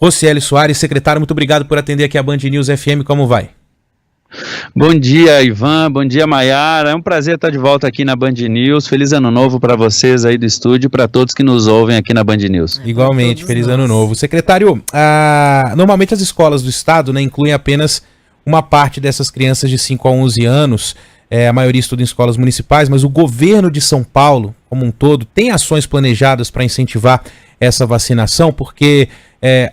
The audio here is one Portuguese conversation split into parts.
Rocieli Soares. Secretário, muito obrigado por atender aqui a Band News FM, como vai? Bom dia, Ivan, bom dia, Maiara, é um prazer estar de volta aqui na Band News, feliz ano novo para vocês aí do estúdio e para todos que nos ouvem aqui na Band News. Igualmente, feliz ano novo. Secretário, normalmente as escolas do estado, né, incluem apenas uma parte dessas crianças de 5 a 11 anos, a maioria estuda em escolas municipais, mas o governo de São Paulo, como um todo, tem ações planejadas para incentivar essa vacinação, porque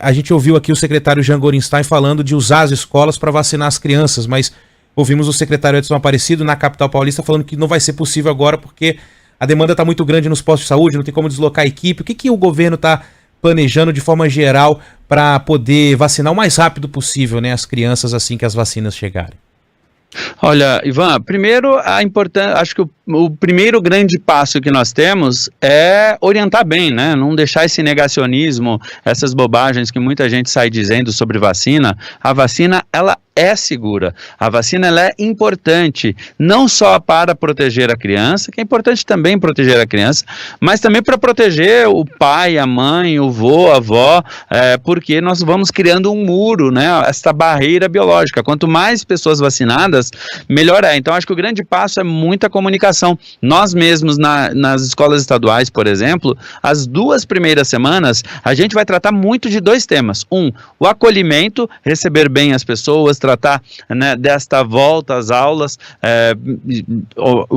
a gente ouviu aqui o secretário Jean Gorenstein falando de usar as escolas para vacinar as crianças, mas ouvimos o secretário Edson Aparecido na capital paulista falando que não vai ser possível agora porque a demanda está muito grande nos postos de saúde, não tem como deslocar a equipe. O que o governo está planejando de forma geral para poder vacinar o mais rápido possível, né, as crianças assim que as vacinas chegarem? Olha, Ivan, primeiro acho que o primeiro grande passo que nós temos é orientar bem, né? Não deixar esse negacionismo, essas bobagens que muita gente sai dizendo sobre vacina. A vacina, ela é segura. A vacina, ela é importante, não só para proteger a criança, que é importante também proteger a criança, mas também para proteger o pai, a mãe, o vô, a avó, porque nós vamos criando um muro, né? Essa barreira biológica. Quanto mais pessoas vacinadas, melhor é. Então, acho que o grande passo é muita comunicação. Nós mesmos, nas escolas estaduais, por exemplo, as 2 primeiras semanas, a gente vai tratar muito de 2 temas. O acolhimento, receber bem as pessoas, tratar, né, desta volta às aulas,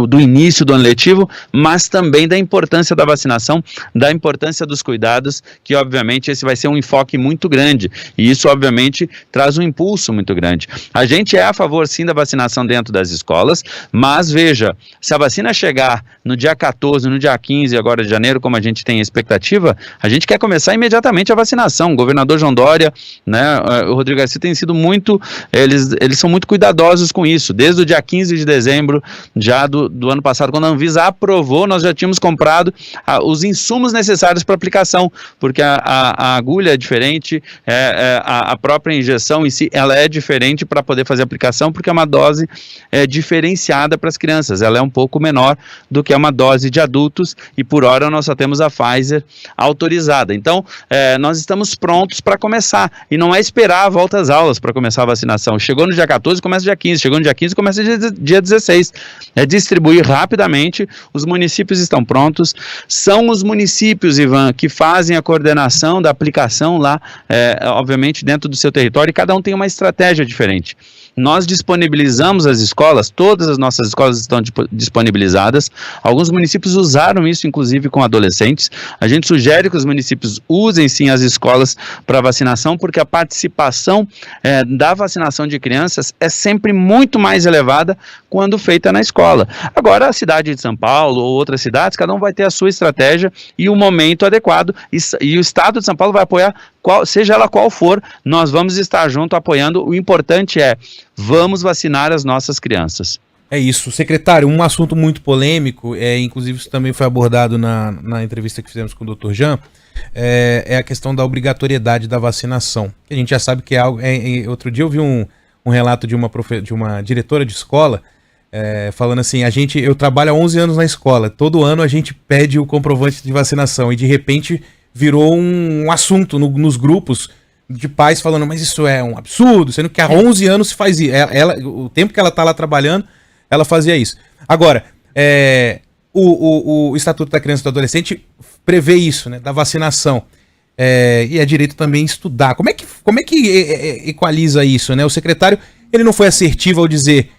do início do ano letivo, mas também da importância da vacinação, da importância dos cuidados, que obviamente esse vai ser um enfoque muito grande, e isso obviamente traz um impulso muito grande. A gente é a favor sim da vacinação dentro das escolas, mas veja, se a vacina chegar no dia 14, no dia 15 agora de janeiro, como a gente tem expectativa, a gente quer começar imediatamente a vacinação. O governador João Dória, né, o Rodrigo Garcia tem sido muito, eles são muito cuidadosos com isso. Desde o dia 15 de dezembro, já do ano passado, quando a Anvisa aprovou, nós já tínhamos comprado os insumos necessários para aplicação, porque a agulha é diferente, a própria injeção em si, ela é diferente para poder fazer a aplicação, porque é uma dose diferenciada para as crianças, ela é um pouco menor do que uma dose de adultos e por hora nós só temos a Pfizer autorizada. Então, nós estamos prontos para começar e não é esperar a volta às aulas para começar a vacinação. Chegou no dia 14, começa dia 15. Chegou no dia 15, começa dia 16. É distribuir rapidamente, os municípios estão prontos. São os municípios, Ivan, que fazem a coordenação da aplicação lá, obviamente dentro do seu território, e cada um tem uma estratégia diferente. Nós disponibilizamos as escolas, todas as nossas escolas estão disponibilizadas. Alguns municípios usaram isso, inclusive com adolescentes. A gente sugere que os municípios usem sim as escolas para vacinação, porque a participação da vacinação de crianças é sempre muito mais elevada quando feita na escola. Agora, a cidade de São Paulo ou outras cidades, cada um vai ter a sua estratégia e o momento adequado, e o estado de São Paulo vai apoiar, seja ela qual for, nós vamos estar junto apoiando. O importante é, vamos vacinar as nossas crianças. É isso. Secretário, um assunto muito polêmico, inclusive isso também foi abordado na entrevista que fizemos com o Dr. Jean, é a questão da obrigatoriedade da vacinação. A gente já sabe que é algo... outro dia eu vi um relato de uma diretora de escola, falando assim, eu trabalho há 11 anos na escola, todo ano a gente pede o comprovante de vacinação e de repente virou um assunto nos grupos de pais falando, mas isso é um absurdo, sendo que há 11 anos se faz isso. O tempo que ela está lá trabalhando, ela fazia isso. Agora, o Estatuto da Criança e do Adolescente prevê isso, né, da vacinação. E é direito também estudar. Como é que equaliza isso, né? O secretário, ele não foi assertivo ao dizer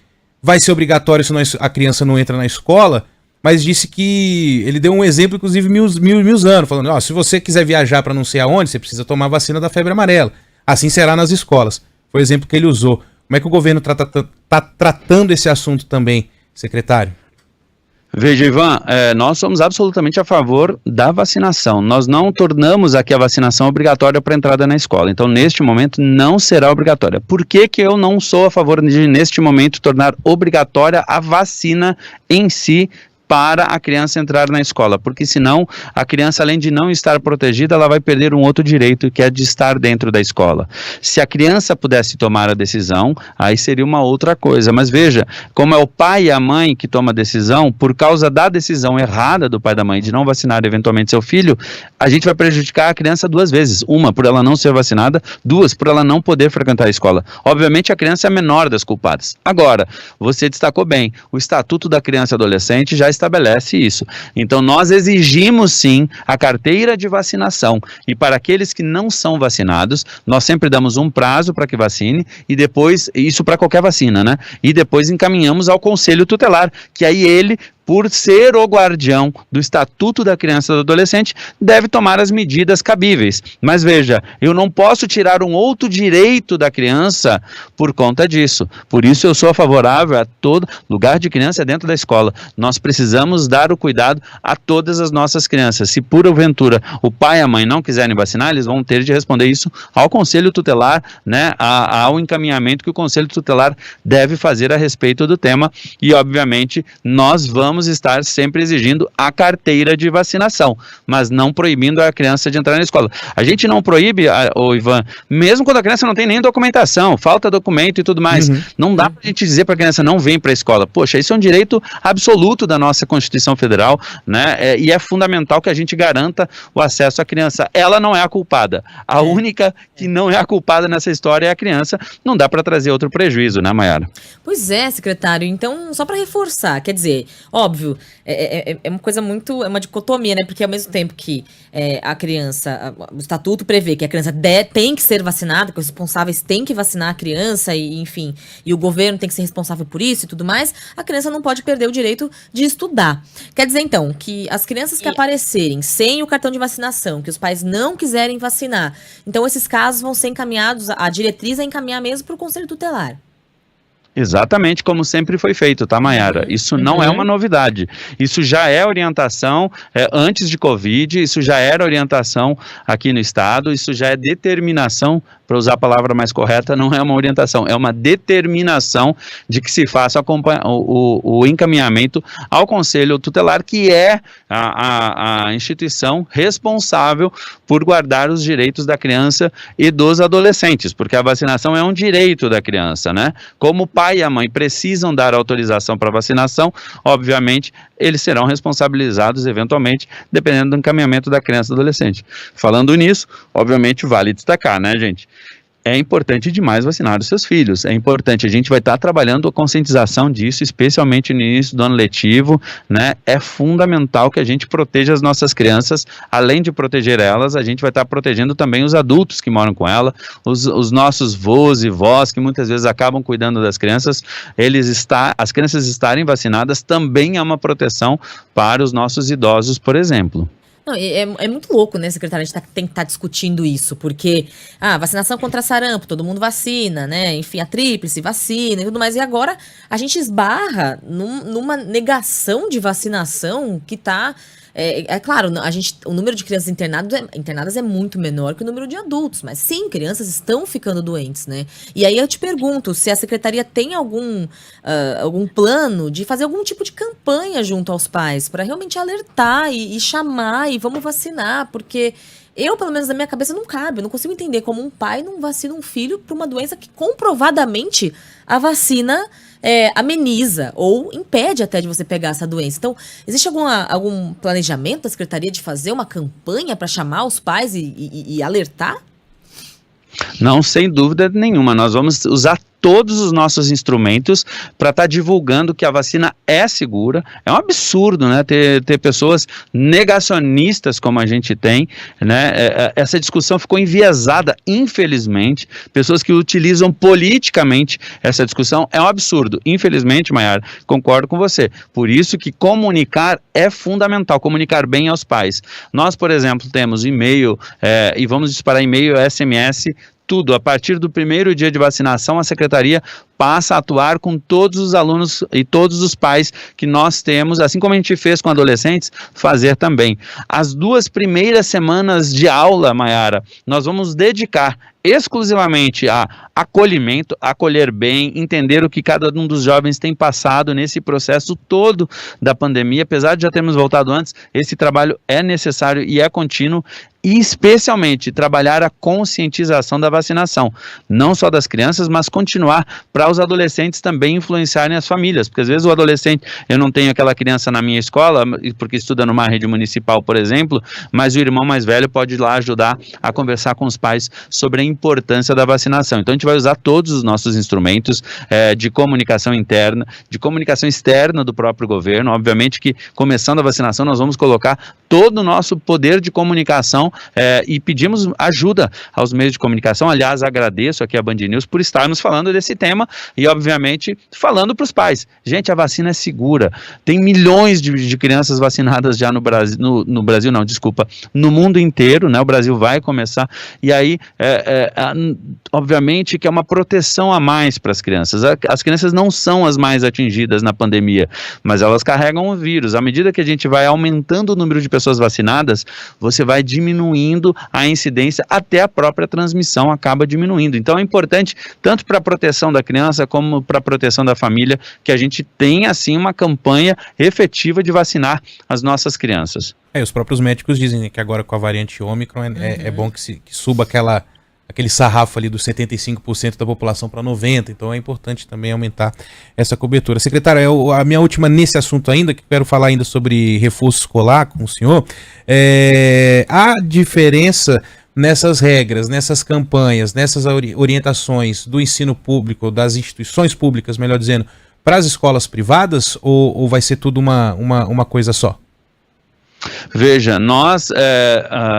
vai ser obrigatório senão a criança não entra na escola, mas disse que ele deu um exemplo, inclusive, mil anos, falando, se você quiser viajar para não sei aonde, você precisa tomar a vacina da febre amarela. Assim será nas escolas. Foi o exemplo que ele usou. Como é que o governo está tratando esse assunto também, secretário? Veja, Ivan, nós somos absolutamente a favor da vacinação. Nós não tornamos aqui a vacinação obrigatória para entrada na escola. Então, neste momento, não será obrigatória. Por que eu não sou a favor de, neste momento, tornar obrigatória a vacina em si para a criança entrar na escola, porque senão a criança, além de não estar protegida, ela vai perder um outro direito, que é de estar dentro da escola. Se a criança pudesse tomar a decisão, aí seria uma outra coisa, mas veja, como é o pai e a mãe que tomam a decisão, por causa da decisão errada do pai e da mãe de não vacinar eventualmente seu filho, a gente vai prejudicar a criança duas vezes, uma por ela não ser vacinada, duas por ela não poder frequentar a escola. Obviamente a criança é a menor das culpadas. Agora, você destacou bem, o Estatuto da Criança e Adolescente já estabelece isso. Então nós exigimos sim a carteira de vacinação, e para aqueles que não são vacinados, nós sempre damos um prazo para que vacine, e depois, isso para qualquer vacina, né? E depois encaminhamos ao Conselho Tutelar, que aí ele, por ser o guardião do Estatuto da Criança e do Adolescente, deve tomar as medidas cabíveis. Mas veja, eu não posso tirar um outro direito da criança por conta disso. Por isso eu sou favorável a todo lugar de criança dentro da escola. Nós precisamos dar o cuidado a todas as nossas crianças. Se porventura o pai e a mãe não quiserem vacinar, eles vão ter de responder isso ao Conselho Tutelar, né, ao encaminhamento que o Conselho Tutelar deve fazer a respeito do tema, e obviamente nós vamos estar sempre exigindo a carteira de vacinação, mas não proibindo a criança de entrar na escola. A gente não proíbe, Ivan, mesmo quando a criança não tem nem documentação, falta documento e tudo mais. Não dá pra gente dizer para a criança não vem para a escola. Poxa, isso é um direito absoluto da nossa Constituição Federal, né? E é fundamental que a gente garanta o acesso à criança. Ela não é a culpada. A única que não é a culpada nessa história é a criança. Não dá para trazer outro prejuízo, né, Mayara? Pois é, secretário. Então, só para reforçar, quer dizer, óbvio, é uma coisa muito, é uma dicotomia, né? Porque ao mesmo tempo que a criança, o estatuto prevê que a criança tem que ser vacinada, que os responsáveis têm que vacinar a criança, e enfim, e o governo tem que ser responsável por isso e tudo mais, a criança não pode perder o direito de estudar. Quer dizer, então, que as crianças que aparecerem sem o cartão de vacinação, que os pais não quiserem vacinar, então esses casos vão ser encaminhados, a diretriz é encaminhar mesmo para o Conselho Tutelar. Exatamente como sempre foi feito, tá, Mayara? Isso não é uma novidade. Isso já é orientação antes de Covid, isso já era orientação aqui no Estado, isso já é determinação, para usar a palavra mais correta, não é uma orientação, é uma determinação de que se faça o encaminhamento ao Conselho Tutelar, que é a instituição responsável por guardar os direitos da criança e dos adolescentes, porque a vacinação é um direito da criança, né? Como o pai e a mãe precisam dar autorização para vacinação, obviamente, eles serão responsabilizados eventualmente, dependendo do encaminhamento da criança e do adolescente. Falando nisso, obviamente vale destacar, né, gente? É importante demais vacinar os seus filhos, é importante, a gente vai estar trabalhando a conscientização disso, especialmente no início do ano letivo, né? É fundamental que a gente proteja as nossas crianças, além de proteger elas, a gente vai estar protegendo também os adultos que moram com ela, os nossos vô e vós, que muitas vezes acabam cuidando das crianças, as crianças estarem vacinadas também é uma proteção para os nossos idosos, por exemplo. Não, é muito louco, né, secretário? A gente tem que estar discutindo isso, porque vacinação contra sarampo, todo mundo vacina, né? Enfim, a tríplice vacina e tudo mais. E agora a gente esbarra numa negação de vacinação que tá... claro, o número de crianças internadas é muito menor que o número de adultos, mas sim, crianças estão ficando doentes, né? E aí eu te pergunto se a secretaria tem algum plano de fazer algum tipo de campanha junto aos pais para realmente alertar e chamar e vamos vacinar, porque eu, pelo menos na minha cabeça, não cabe. Eu não consigo entender como um pai não vacina um filho para uma doença que comprovadamente a vacina ameniza ou impede até de você pegar essa doença. Então, existe algum planejamento da secretaria de fazer uma campanha para chamar os pais e alertar? Não, sem dúvida nenhuma. Nós vamos usar todos os nossos instrumentos para estar divulgando que a vacina é segura. É um absurdo, né, ter pessoas negacionistas como a gente tem, né? Essa discussão ficou enviesada, infelizmente. Pessoas que utilizam politicamente essa discussão é um absurdo. Infelizmente, Mayara, concordo com você. Por isso que comunicar é fundamental, comunicar bem aos pais. Nós, por exemplo, temos e-mail e vamos disparar e-mail, SMS, tudo. A partir do primeiro dia de vacinação, a secretaria passa a atuar com todos os alunos e todos os pais que nós temos, assim como a gente fez com adolescentes, fazer também. As 2 primeiras semanas de aula, Mayara, nós vamos dedicar exclusivamente a acolhimento, acolher bem, entender o que cada um dos jovens tem passado nesse processo todo da pandemia. Apesar de já termos voltado antes, esse trabalho é necessário e é contínuo, e especialmente trabalhar a conscientização da vacinação, não só das crianças, mas continuar para os adolescentes também influenciarem as famílias, porque às vezes o adolescente, eu não tenho aquela criança na minha escola, porque estuda numa rede municipal, por exemplo, mas o irmão mais velho pode ir lá ajudar a conversar com os pais sobre a importância da vacinação. Então a gente vai usar todos os nossos instrumentos de comunicação interna, de comunicação externa do próprio governo. Obviamente que começando a vacinação nós vamos colocar todo o nosso poder de comunicação e pedimos ajuda aos meios de comunicação. Aliás, agradeço aqui a Band News por estarmos falando desse tema e, obviamente, falando para os pais. Gente, a vacina é segura. Tem milhões de crianças vacinadas já no Brasil, no Brasil não, desculpa, no mundo inteiro, né? O Brasil vai começar, e aí, obviamente, que é uma proteção a mais para as crianças. As crianças não são as mais atingidas na pandemia, mas elas carregam o vírus. À medida que a gente vai aumentando o número de pessoas vacinadas, você vai diminuindo a incidência, até a própria transmissão acaba diminuindo. Então é importante, tanto para a proteção da criança, como para a proteção da família, que a gente tenha, assim, uma campanha efetiva de vacinar as nossas crianças. Os próprios médicos dizem, né, que agora com a variante Ômicron é bom que suba aquele sarrafo ali dos 75% da população para 90%, então é importante também aumentar essa cobertura. Secretário, a minha última nesse assunto ainda, que quero falar ainda sobre reforço escolar com o senhor, há diferença nessas regras, nessas campanhas, nessas orientações do ensino público, das instituições públicas, melhor dizendo, para as escolas privadas, ou vai ser tudo uma coisa só? Veja, nós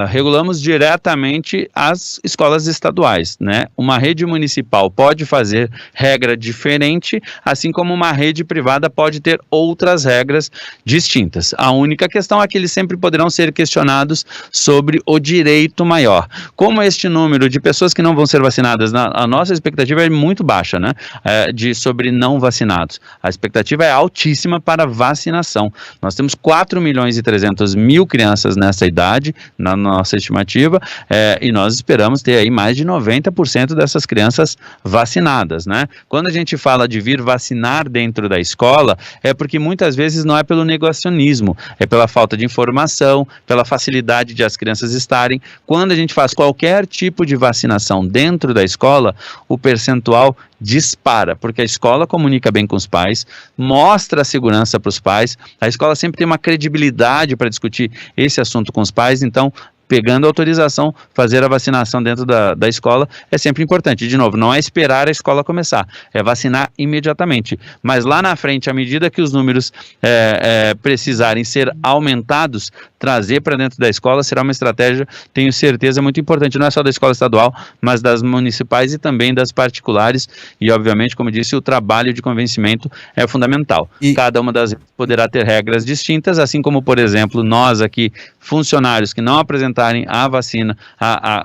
regulamos diretamente as escolas estaduais, né? Uma rede municipal pode fazer regra diferente, assim como uma rede privada pode ter outras regras distintas. A única questão é que eles sempre poderão ser questionados sobre o direito maior. Como este número de pessoas que não vão ser vacinadas, a nossa expectativa é muito baixa, né? Sobre não vacinados. A expectativa é altíssima para vacinação. Nós temos 4.300.000 crianças nessa idade, na nossa estimativa, e nós esperamos ter aí mais de 90% dessas crianças vacinadas, né? Quando a gente fala de vir vacinar dentro da escola, é porque muitas vezes não é pelo negacionismo, é pela falta de informação, pela facilidade de as crianças estarem. Quando a gente faz qualquer tipo de vacinação dentro da escola, o percentual dispara, porque a escola comunica bem com os pais, mostra a segurança para os pais, a escola sempre tem uma credibilidade para discutir esse assunto com os pais, então pegando a autorização, fazer a vacinação dentro da escola é sempre importante. De novo, não é esperar a escola começar, é vacinar imediatamente. Mas lá na frente, à medida que os números precisarem ser aumentados, trazer para dentro da escola será uma estratégia, tenho certeza, muito importante, não é só da escola estadual, mas das municipais e também das particulares, e obviamente, como disse, o trabalho de convencimento é fundamental. Cada uma das poderá ter regras distintas, assim como, por exemplo, nós aqui, funcionários que não apresentarem a vacina,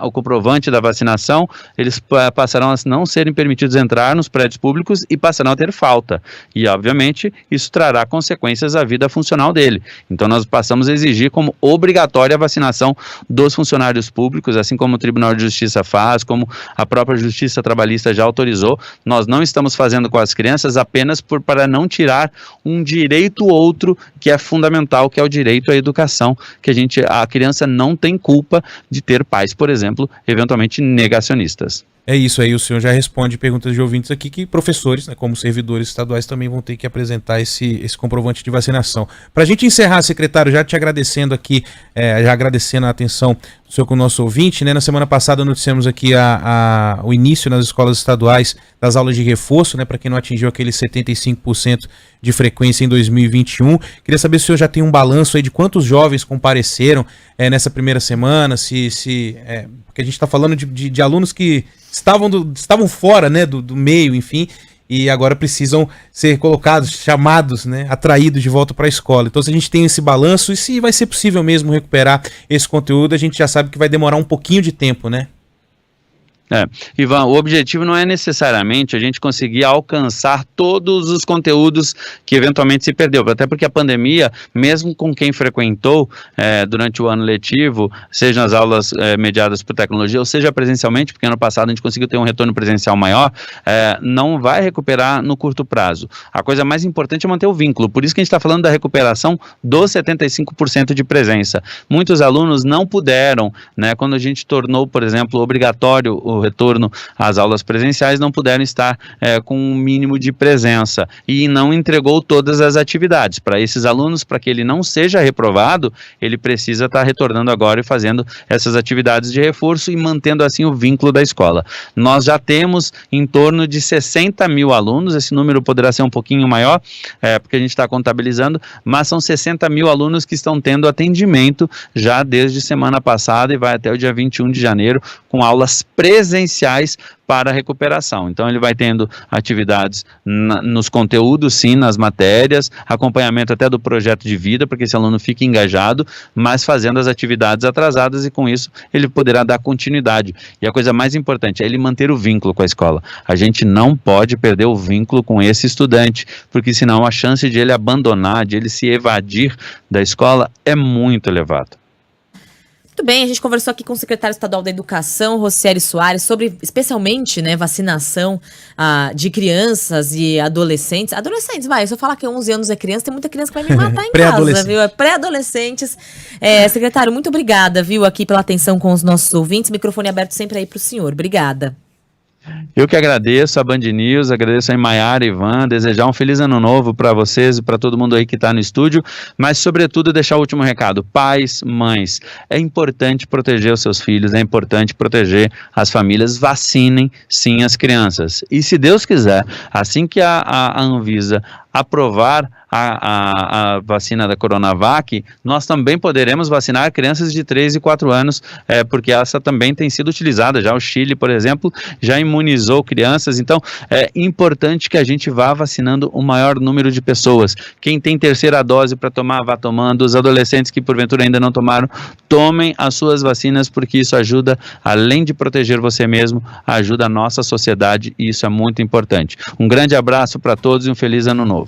o comprovante da vacinação, eles passarão a não serem permitidos entrar nos prédios públicos e passarão a ter falta. E, obviamente, isso trará consequências à vida funcional dele. Então, nós passamos a exigir como obrigatória a vacinação dos funcionários públicos, assim como o Tribunal de Justiça faz, como a própria Justiça Trabalhista já autorizou. Nós não estamos fazendo com as crianças apenas para não tirar um direito outro que é fundamental, que é o direito à educação, que a criança não tem culpa de ter pais, por exemplo, eventualmente negacionistas. É isso aí, o senhor já responde perguntas de ouvintes aqui que professores, né, como servidores estaduais, também vão ter que apresentar esse comprovante de vacinação. Para a gente encerrar, secretário, já te agradecendo aqui, já agradecendo a atenção do senhor com o nosso ouvinte, né? Na semana passada noticiamos aqui o início nas escolas estaduais das aulas de reforço, né, para quem não atingiu aquele 75% de frequência em 2021. Queria saber se o senhor já tem um balanço aí de quantos jovens compareceram nessa primeira semana, porque a gente está falando de alunos que estavam fora, né, do meio, enfim, e agora precisam ser colocados, chamados, né, atraídos de volta para a escola. Então, se a gente tem esse balanço e se vai ser possível mesmo recuperar esse conteúdo, a gente já sabe que vai demorar um pouquinho de tempo, né? Ivan, o objetivo não é necessariamente a gente conseguir alcançar todos os conteúdos que eventualmente se perdeu, até porque a pandemia, mesmo com quem frequentou durante o ano letivo, seja nas aulas mediadas por tecnologia, ou seja presencialmente, porque ano passado a gente conseguiu ter um retorno presencial maior, não vai recuperar no curto prazo. A coisa mais importante é manter o vínculo, por isso que a gente está falando da recuperação dos 75% de presença. Muitos alunos não puderam, né, quando a gente tornou, por exemplo, obrigatório o retorno às aulas presenciais, não puderam estar com um mínimo de presença e não entregou todas as atividades. Para esses alunos, para que ele não seja reprovado, ele precisa estar retornando agora e fazendo essas atividades de reforço e mantendo assim o vínculo da escola. Nós já temos em torno de 60 mil alunos, esse número poderá ser um pouquinho maior, porque a gente está contabilizando, mas são 60 mil alunos que estão tendo atendimento já desde semana passada e vai até o dia 21 de janeiro, com aulas presenciais para a recuperação. Então ele vai tendo atividades nos conteúdos, sim, nas matérias, acompanhamento até do projeto de vida, porque esse aluno fica engajado, mas fazendo as atividades atrasadas e com isso ele poderá dar continuidade. E a coisa mais importante é ele manter o vínculo com a escola. A gente não pode perder o vínculo com esse estudante, porque senão a chance de ele abandonar, de ele se evadir da escola é muito elevada. Muito bem, a gente conversou aqui com o secretário estadual da Educação, Rocieli Soares, sobre especialmente, né, vacinação de crianças e adolescentes. Adolescentes, se eu falar que 11 anos é criança, tem muita criança que vai me matar em casa, viu? Pré-adolescentes. Secretário, muito obrigada, viu, aqui pela atenção com os nossos ouvintes. Microfone aberto sempre aí para o senhor. Obrigada. Eu que agradeço a Band News, agradeço a Maiara e Ivan, desejar um feliz ano novo para vocês e para todo mundo aí que está no estúdio, mas sobretudo deixar o último recado, pais, mães, é importante proteger os seus filhos, é importante proteger as famílias, vacinem sim as crianças, e se Deus quiser, assim que a Anvisa aprovar a vacina da Coronavac, nós também poderemos vacinar crianças de 3 e 4 anos, porque essa também tem sido utilizada, já o Chile, por exemplo, já imunizou crianças, então é importante que a gente vá vacinando o maior número de pessoas. Quem tem terceira dose para tomar, vá tomando, os adolescentes que porventura ainda não tomaram, tomem as suas vacinas, porque isso ajuda, além de proteger você mesmo, ajuda a nossa sociedade e isso é muito importante. Um grande abraço para todos e um feliz ano novo.